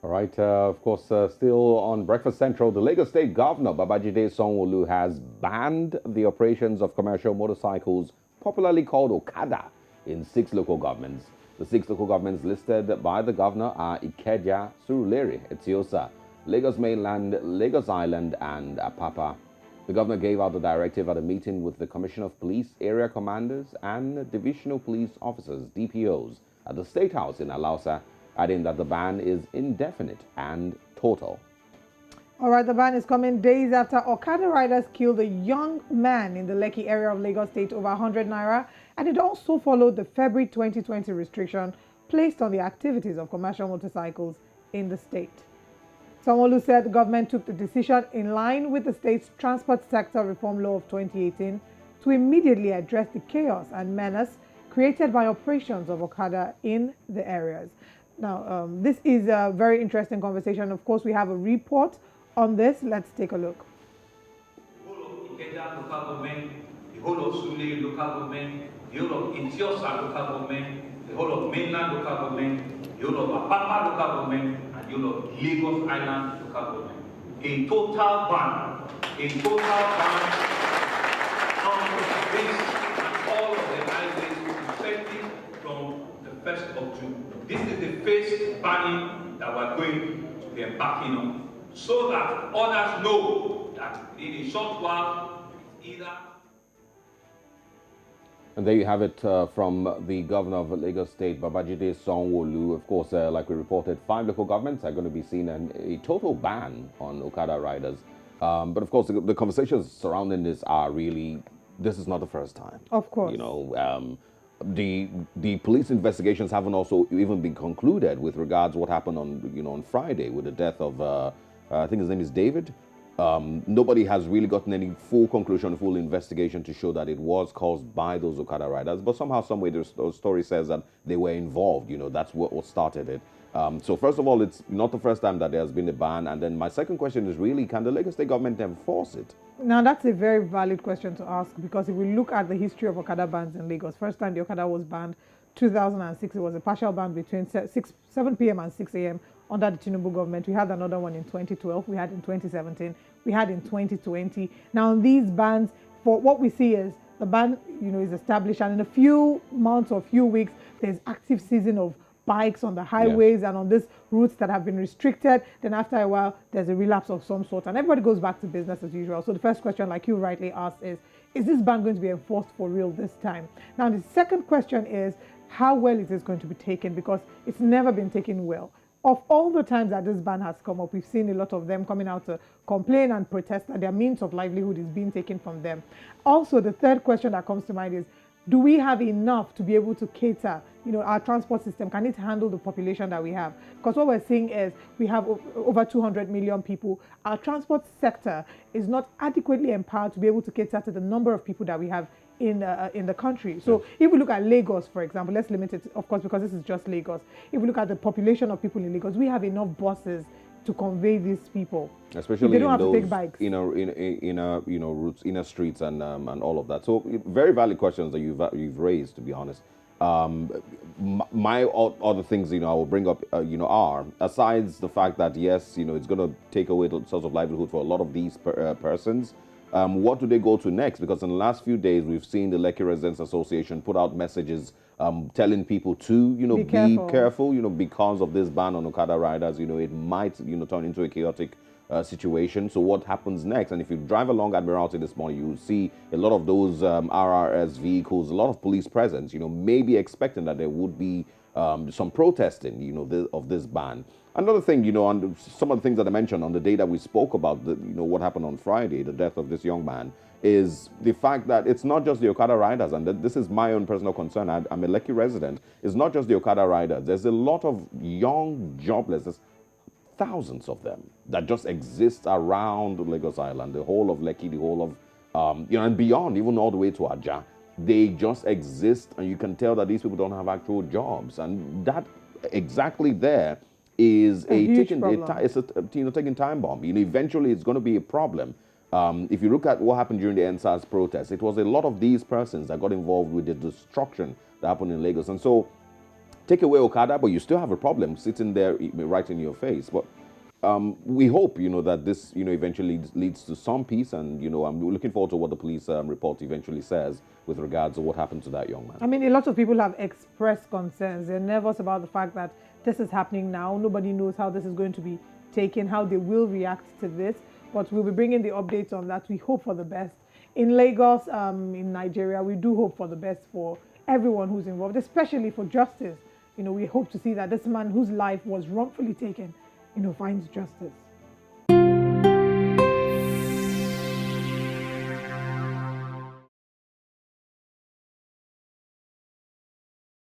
All right, of course, still on Breakfast Central, the Lagos State Governor, Babajide Sanwo-Olu, has banned the operations of commercial motorcycles, popularly called Okada, in 6 local governments. The 6 local governments listed by the governor are Ikeja, Surulere, Etiosa, Lagos Mainland, Lagos Island, and Apapa. The governor gave out the directive at a meeting with the Commissioner of Police, area commanders, and divisional police officers, DPOs, at the State House in Alausa, adding that the ban is indefinite and total. All right, the ban is coming days after Okada riders killed a young man in the Lekki area of Lagos State over 100 naira, and it also followed the February 2020 restriction placed on the activities of commercial motorcycles in the state. Sanwo-Olu said the government took the decision in line with the state's transport sector reform law of 2018 to immediately address the chaos and menace created by operations of Okada in the areas. Now, this is a very interesting conversation. Of course, we have a report on this. Let's take a look. The whole of Ikeja local government, the whole of Sule local government, the whole of Etiosa local government, the whole of mainland local government, the whole of Apapa local government, and the whole of Lagos Island local government. A total ban on this and all of the highways effective from the 1st of June. This is the phased banning that we're going to be embarking on, so that others know that in a short while, either. And there you have it from the governor of Lagos State, Babajide Sanwo-Olu. Of course, like we reported, 5 local governments are going to be seeing a total ban on Okada riders. But of course, the conversations surrounding this are really, this is not the first time. Of course. The police investigations haven't also even been concluded with regards to what happened on Friday with the death of I think his name is David. Nobody has really gotten any full conclusion, full investigation to show that it was caused by those Okada riders. But somehow, some way, the story says that they were involved. That's what started it. So first of all, it's not the first time that there has been a ban. And then my second question is really, can the Lagos State government enforce it? Now, that's a very valid question to ask, because if we look at the history of Okada bans in Lagos, first time the Okada was banned, 2006, it was a partial ban between 7 p.m. and 6 a.m. under the Tinubu government. We had another one in 2012, we had in 2017, we had in 2020. Now, these bans, for what we see is the ban, is established, and in a few months or few weeks, there's active season of bikes on the highways, yes, and on these routes that have been restricted. Then after a while, there's a relapse of some sort, and everybody goes back to business as usual. So the first question, like you rightly asked, is this ban going to be enforced for real this time? Now, the second question is, how well is this going to be taken? Because it's never been taken well. Of all the times that this ban has come up, we've seen a lot of them coming out to complain and protest that their means of livelihood is being taken from them. Also, the third question that comes to mind is, do we have enough to be able to cater, our transport system? Can it handle the population that we have? Because what we're seeing is we have over 200 million people. Our transport sector is not adequately empowered to be able to cater to the number of people that we have in the country. So if we look at Lagos, for example, let's limit it, of course, because this is just Lagos. If we look at the population of people in Lagos, we have enough buses to convey these people, especially they don't in have those to take bikes. Routes, inner streets, and all of that. So very valid questions that you've raised, to be honest. My other things, I will bring up, are, aside the fact that yes, it's going to take away the source of livelihood for a lot of these persons. What do they go to next? Because in the last few days, we've seen the Lekki Residents Association put out messages telling people to, be careful, because of this ban on Okada riders. It might, turn into a chaotic situation. So what happens next? And if you drive along Admiralty this morning, you will see a lot of those RRS vehicles, a lot of police presence, maybe expecting that there would be some protesting, of this ban. Another thing, on some of the things that I mentioned on the day that we spoke about, what happened on Friday, the death of this young man, is the fact that it's not just the Okada riders, and this is my own personal concern. I'm a Lekki resident. It's not just the Okada riders. There's a lot of young jobless, there's thousands of them that just exist around Lagos Island, the whole of Lekki, the whole of, and beyond, even all the way to Aja. They just exist, and you can tell that these people don't have actual jobs, and that exactly there is taking time bomb. Eventually it's going to be a problem. If you look at what happened during the NSAS protest, it was a lot of these persons that got involved with the destruction that happened in Lagos. And so Take away Okada, but you still have a problem sitting there right in your face. But we hope, that this, eventually leads to some peace. And, I'm looking forward to what the police report eventually says with regards to what happened to that young man. I mean, a lot of people have expressed concerns. They're nervous about the fact that this is happening now. Nobody knows how this is going to be taken, how they will react to this. But we'll be bringing the updates on that. We hope for the best. In Lagos, in Nigeria, we do hope for the best for everyone who's involved, especially for justice. We hope to see that this man whose life was wrongfully taken, finds justice.